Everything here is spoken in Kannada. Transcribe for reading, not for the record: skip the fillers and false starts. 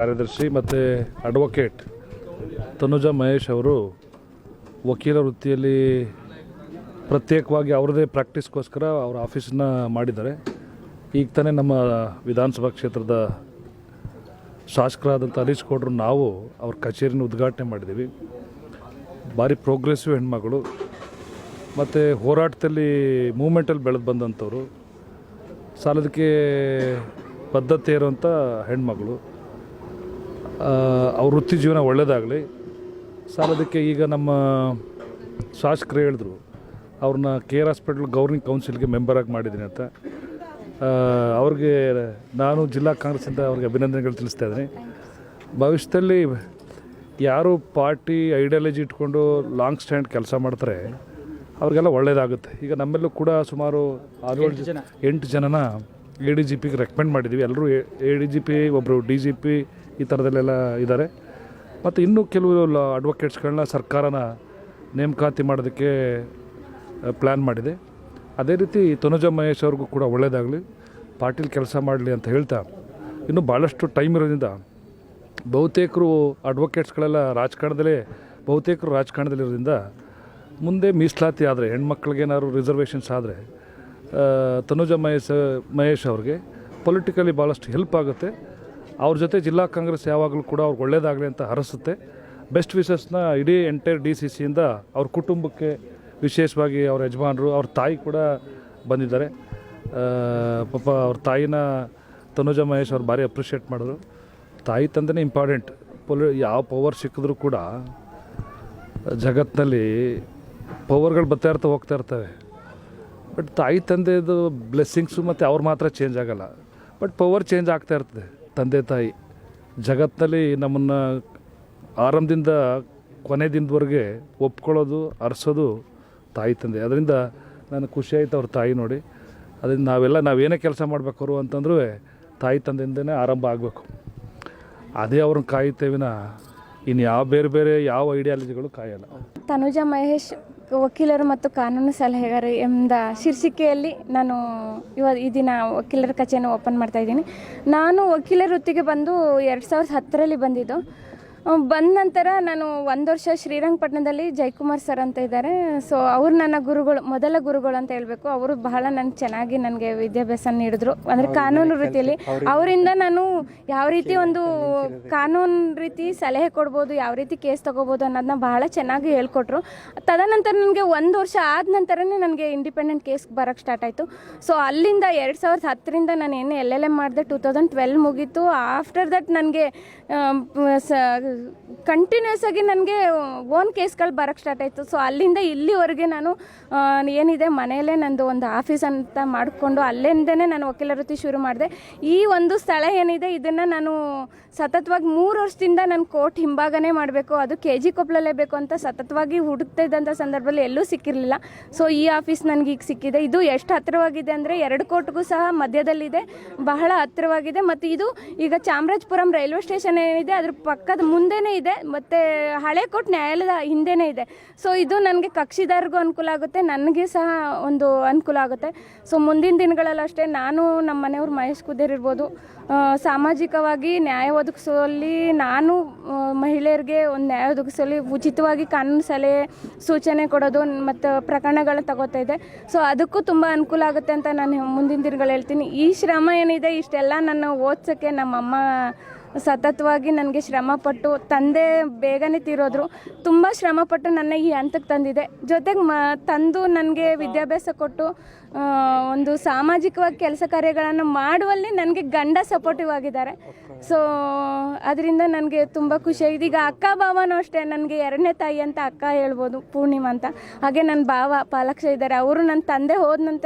ಕಾರ್ಯದರ್ಶಿ ಮತ್ತು ಅಡ್ವೊಕೇಟ್ ತನುಜಾ ಮಹೇಶ್ ಅವರು ವಕೀಲ ವೃತ್ತಿಯಲ್ಲಿ ಪ್ರತ್ಯೇಕವಾಗಿ ಅವರದೇ ಪ್ರಾಕ್ಟೀಸ್ಗೋಸ್ಕರ ಅವರ ಆಫೀಸನ್ನ ಮಾಡಿದ್ದಾರೆ. ಈಗ ತಾನೇ ನಮ್ಮ ವಿಧಾನಸಭಾ ಕ್ಷೇತ್ರದ ಶಾಸಕರಾದಂಥ ಹರೀಶ್ ಗೌಡ್ರು ನಾವು ಅವ್ರ ಕಚೇರಿನ ಉದ್ಘಾಟನೆ ಮಾಡಿದ್ದೀವಿ. ಭಾರಿ ಪ್ರೋಗ್ರೆಸಿವ್ ಹೆಣ್ಮಗಳು ಮತ್ತು ಹೋರಾಟದಲ್ಲಿ ಮೂಮೆಂಟಲ್ಲಿ ಬೆಳೆದು ಬಂದಂಥವ್ರು, ಸಾಲದಕ್ಕೆ ಬದ್ಧತೆ ಇರುವಂಥ ಹೆಣ್ಮಗಳು. ಅವ್ರ ವೃತ್ತಿ ಜೀವನ ಒಳ್ಳೆಯದಾಗಲಿ. ಸಾಲದಕ್ಕೆ ಈಗ ನಮ್ಮ ಶಾಸಕರು ಹೇಳಿದ್ರು ಅವ್ರನ್ನ KR ಹಾಸ್ಪಿಟಲ್ ಗೌರ್ನಿಂಗ್ ಕೌನ್ಸಿಲ್ಗೆ ಮೆಂಬರಾಗಿ ಮಾಡಿದ್ದೀನಿ ಅಂತ. ಅವ್ರಿಗೆ ನಾನು ಜಿಲ್ಲಾ ಕಾಂಗ್ರೆಸ್ಸಿಂದ ಅವ್ರಿಗೆ ಅಭಿನಂದನೆಗಳು ತಿಳಿಸ್ತಾ ಇದ್ದೀನಿ. ಭವಿಷ್ಯದಲ್ಲಿ ಯಾರು ಪಾರ್ಟಿ ಐಡಿಯಾಲಜಿ ಇಟ್ಕೊಂಡು ಲಾಂಗ್ ಸ್ಟ್ಯಾಂಡ್ ಕೆಲಸ ಮಾಡ್ತಾರೆ ಅವ್ರಿಗೆಲ್ಲ ಒಳ್ಳೆಯದಾಗುತ್ತೆ. ಈಗ ನಮ್ಮೆಲ್ಲೂ ಕೂಡ ಸುಮಾರು 8 ಜನನ ADGPಗೆ ರೆಕಮೆಂಡ್ ಮಾಡಿದ್ದೀವಿ. ಎಲ್ಲರೂ ADGP, ಒಬ್ಬರು DGP ಈ ಥರದಲ್ಲೆಲ್ಲ ಇದ್ದಾರೆ. ಮತ್ತು ಇನ್ನೂ ಕೆಲವು ಅಡ್ವೊಕೇಟ್ಸ್ಗಳನ್ನ ಸರ್ಕಾರನ ನೇಮಕಾತಿ ಮಾಡೋದಕ್ಕೆ ಪ್ಲ್ಯಾನ್ ಮಾಡಿದೆ. ಅದೇ ರೀತಿ ತನುಜಾ ಮಹೇಶ್ ಅವ್ರಿಗೂ ಕೂಡ ಒಳ್ಳೆಯದಾಗಲಿ, ಪಾರ್ಟಿಲಿ ಕೆಲಸ ಮಾಡಲಿ ಅಂತ ಹೇಳ್ತಾ, ಇನ್ನೂ ಭಾಳಷ್ಟು ಟೈಮ್ ಇರೋದ್ರಿಂದ ಬಹುತೇಕರು ಅಡ್ವೊಕೇಟ್ಸ್ಗಳೆಲ್ಲ ರಾಜಕಾರಣದಲ್ಲಿರೋದ್ರಿಂದ ಮುಂದೆ ಮೀಸಲಾತಿ ಆದರೆ ಹೆಣ್ಮಕ್ಳಿಗೇನಾದ್ರು ರಿಸರ್ವೇಷನ್ಸ್ ಆದರೆ ತನುಜಾ ಮಹೇಶ್ ಅವ್ರಿಗೆ ಪೊಲಿಟಿಕಲಿ ಭಾಳಷ್ಟು ಹೆಲ್ಪ್ ಆಗುತ್ತೆ. ಅವ್ರ ಜೊತೆ ಜಿಲ್ಲಾ ಕಾಂಗ್ರೆಸ್ ಯಾವಾಗಲೂ ಕೂಡ ಅವ್ರಿಗೆ ಒಳ್ಳೆಯದಾಗಲಿ ಅಂತ ಹರಸುತ್ತೆ. ಬೆಸ್ಟ್ ವಿಶಸ್ನ ಇಡೀ ಎಂಟೈರ್ DCCಯಿಂದ ಅವ್ರ ಕುಟುಂಬಕ್ಕೆ, ವಿಶೇಷವಾಗಿ ಅವ್ರ ಯಜಮಾನರು, ಅವ್ರ ತಾಯಿ ಕೂಡ ಬಂದಿದ್ದಾರೆ. ಪಾಪ ಅವ್ರ ತಾಯಿನ ತನುಜಾ ಮಹೇಶ್ ಅವ್ರು ಭಾರಿ ಅಪ್ರಿಷಿಯೇಟ್ ಮಾಡಿದ್ರು. ತಾಯಿ ತಂದೆನೇ ಇಂಪಾರ್ಟೆಂಟ್. ಯಾವ ಪವರ್ ಸಿಕ್ಕಿದ್ರೂ ಕೂಡ ಜಗತ್ತಿನಲ್ಲಿ ಪವರ್ಗಳು ಹೋಗ್ತಾ ಇರ್ತವೆ. ಬಟ್ ತಾಯಿ ತಂದೆದು ಬ್ಲೆಸ್ಸಿಂಗ್ಸು ಮತ್ತು ಅವ್ರು ಮಾತ್ರ ಚೇಂಜ್ ಆಗೋಲ್ಲ. ಬಟ್ ಪವರ್ ಚೇಂಜ್ ಆಗ್ತಾ ಇರ್ತದೆ. ತಂದೆ ತಾಯಿ ಜಗತ್ತಿನಲ್ಲಿ ನಮ್ಮನ್ನು ಆರಂಭದಿಂದ ಕೊನೆ ದಿನದವರೆಗೆ ಒಪ್ಕೊಳ್ಳೋದು, ಅರಸೋದು ತಾಯಿ ತಂದೆ. ಅದರಿಂದ ನನಗೆ ಖುಷಿ ಆಯಿತು ಅವ್ರ ತಾಯಿ ನೋಡಿ. ಅದರಿಂದ ನಾವೇನೇ ಕೆಲಸ ಮಾಡಬೇಕಾದ್ರು ಅಂತಂದ್ರೂ ತಾಯಿ ತಂದೆಯಿಂದನೇ ಆರಂಭ ಆಗಬೇಕು. ಅದೇ ಅವ್ರನ್ನ ಕಾಯುತ್ತೇವಿನ ಇನ್ನು ಬೇರೆ ಯಾವ ಐಡಿಯಾಲಜಿಗಳು ಕಾಯಲ್ಲ. ತನುಜಾ ಮಹೇಶ್ ವಕೀಲರು ಮತ್ತು ಕಾನೂನು ಸಲಹೆಗಾರ ಎಂಬ ಶೀರ್ಷಿಕೆಯಲ್ಲಿ ನಾನು ಈ ದಿನ ವಕೀಲರ ಕಚೇರಿಯನ್ನು ಓಪನ್ ಮಾಡ್ತಾ ಇದ್ದೀನಿ. ನಾನು ವಕೀಲರ ವೃತ್ತಿಗೆ ಬಂದು 2010ರಲ್ಲಿ ಬಂದಿದ್ದು. ಬಂದ ನಂತರ ನಾನು 1 ವರ್ಷ ಶ್ರೀರಂಗಪಟ್ಟಣದಲ್ಲಿ ಜಯಕುಮಾರ್ ಸರ್ ಅಂತ ಇದ್ದಾರೆ. ಸೊ ಅವರು ನನ್ನ ಮೊದಲ ಗುರುಗಳು ಅಂತ ಹೇಳಬೇಕು. ಅವರು ಬಹಳ ಚೆನ್ನಾಗಿ ನನಗೆ ವಿದ್ಯಾಭ್ಯಾಸ ನೀಡಿದ್ರು, ಅಂದರೆ ಕಾನೂನು ವೃತ್ತಿಯಲ್ಲಿ. ಅವರಿಂದ ನಾನು ಯಾವ ರೀತಿ ಒಂದು ಕಾನೂನು ರೀತಿ ಸಲಹೆ ಕೊಡ್ಬೋದು, ಯಾವ ರೀತಿ ಕೇಸ್ ತೊಗೋಬೋದು ಅನ್ನೋದನ್ನ ಬಹಳ ಚೆನ್ನಾಗಿ ಹೇಳ್ಕೊಟ್ರು. ತದನಂತರ ನನಗೆ 1 ವರ್ಷ ಆದ ನಂತರನೇ ನನಗೆ ಇಂಡಿಪೆಂಡೆಂಟ್ ಕೇಸ್ ಬರೋಕ್ಕೆ ಸ್ಟಾರ್ಟ್ ಆಯಿತು. ಸೊ ಅಲ್ಲಿಂದ 2010ರಿಂದ ನಾನು ಏನು LLM ಮಾಡಿದೆ, 2012 ಮುಗೀತು. ಆಫ್ಟರ್ ದಟ್ ನನಗೆ ಕಂಟಿನ್ಯೂಸ್ ಆಗಿ ನನಗೆ ಓನ್ ಕೇಸ್ಗಳು ಬರೋಕ್ಕೆ ಸ್ಟಾರ್ಟ್ ಆಯಿತು. ಸೊ ಅಲ್ಲಿಂದ ಇಲ್ಲಿವರೆಗೆ ನಾನು ಏನಿದೆ ಮನೆಯಲ್ಲೇ ನಂದು ಒಂದು ಆಫೀಸ್ ಅಂತ ಮಾಡಿಕೊಂಡು ಅಲ್ಲಿಂದನೇ ನಾನು ವಕೀಲ ವೃತ್ತಿ ಶುರು ಮಾಡಿದೆ. ಈ ಒಂದು ಸ್ಥಳ ಏನಿದೆ ಇದನ್ನು ನಾನು ಸತತವಾಗಿ 3 ವರ್ಷದಿಂದ ನಾನು ಕೋರ್ಟ್ ಹಿಂಭಾಗನೇ ಮಾಡಬೇಕು, ಅದು KG ಕೊಪ್ಪಳಲ್ಲೇ ಬೇಕು ಅಂತ ಸತತವಾಗಿ ಹುಡುಕ್ತಾ ಇದ್ದಂಥ ಸಂದರ್ಭದಲ್ಲಿ ಎಲ್ಲೂ ಸಿಕ್ಕಿರಲಿಲ್ಲ. ಸೊ ಈ ಆಫೀಸ್ ನನಗೆ ಈಗ ಸಿಕ್ಕಿದೆ. ಇದು ಎಷ್ಟು ಹತ್ತಿರವಾಗಿದೆ ಅಂದರೆ 2 ಕೋರ್ಟ್ಗೂ ಸಹ ಮಧ್ಯದಲ್ಲಿದೆ, ಬಹಳ ಹತ್ತಿರವಾಗಿದೆ. ಮತ್ತು ಇದು ಈಗ ಚಾಮರಾಜಪುರಂ ರೈಲ್ವೆ ಸ್ಟೇಷನ್ ಏನಿದೆ ಅದ್ರ ಪಕ್ಕದ ಮುಂದೆನೇ ಇದೆ, ಮತ್ತು ಹಳೆ ಕೋರ್ಟ್ ನ್ಯಾಯಾಲಯದ ಹಿಂದೆನೇ ಇದೆ. ಸೊ ಇದು ನನಗೆ ಕಕ್ಷಿದಾರರಿಗೂ ಅನುಕೂಲ ಆಗುತ್ತೆ, ನನಗೆ ಸಹ ಒಂದು ಅನುಕೂಲ ಆಗುತ್ತೆ. ಸೊ ಮುಂದಿನ ದಿನಗಳಲ್ಲಿ ಅಷ್ಟೇ ನಾನು ನಮ್ಮ ಮನೆಯವ್ರು ಮಹೇಶ್ ಕುದೇರ್ ಇರ್ಬೋದು, ಸಾಮಾಜಿಕವಾಗಿ ನ್ಯಾಯ ಒದಗಿಸುವಲ್ಲಿ ನಾನು ಮಹಿಳೆಯರಿಗೆ ಒಂದು ನ್ಯಾಯ ಒದಗಿಸುವಲ್ಲಿ ಉಚಿತವಾಗಿ ಕಾನೂನು ಸಲಹೆ ಸೂಚನೆ ಕೊಡೋದು ಮತ್ತು ಪ್ರಕರಣಗಳನ್ನ ತಗೋತಾ ಇದೆ. ಸೊ ಅದಕ್ಕೂ ತುಂಬ ಅನುಕೂಲ ಆಗುತ್ತೆ ಅಂತ ನಾನು ಮುಂದಿನ ದಿನಗಳು ಹೇಳ್ತೀನಿ. ಈ ಶ್ರಮ ಏನಿದೆ ಇಷ್ಟೆಲ್ಲ ನನ್ನ ಓದ್ಸೋಕ್ಕೆ ನಮ್ಮಮ್ಮ ಸತತವಾಗಿ ನನಗೆ ಶ್ರಮಪಟ್ಟು, ತಂದೆ ಬೇಗನೆ ತೀರೋದ್ರು, ತುಂಬ ಶ್ರಮಪಟ್ಟು ನನ್ನ ಈ ಹಂತಕ್ಕೆ ತಂದಿದೆ. ಜೊತೆಗೆ ತಂದು ನನಗೆ ವಿದ್ಯಾಭ್ಯಾಸ ಕೊಟ್ಟು ಒಂದು ಸಾಮಾಜಿಕವಾಗಿ ಕೆಲಸ ಕಾರ್ಯಗಳನ್ನು ಮಾಡುವಲ್ಲಿ ನನಗೆ ಗಂಡ ಸಪೋರ್ಟಿವ್ ಆಗಿದ್ದಾರೆ. ಸೊ ಅದರಿಂದ ನನಗೆ ತುಂಬ ಖುಷಿಯಾಗಿದೆ. ಈಗ ಅಕ್ಕ ಭಾವನೂ ಅಷ್ಟೇ, ನನಗೆ 2ನೇ ತಾಯಿ ಅಂತ ಅಕ್ಕ ಹೇಳ್ಬೋದು, ಪೂರ್ಣಿಮಾ ಅಂತ. ಹಾಗೆ ನನ್ನ ಭಾವ ಪಾಲಾಕ್ಷ ಇದ್ದಾರೆ. ಅವರು ನನ್ನ ತಂದೆ ಹೋದ ನಂತರ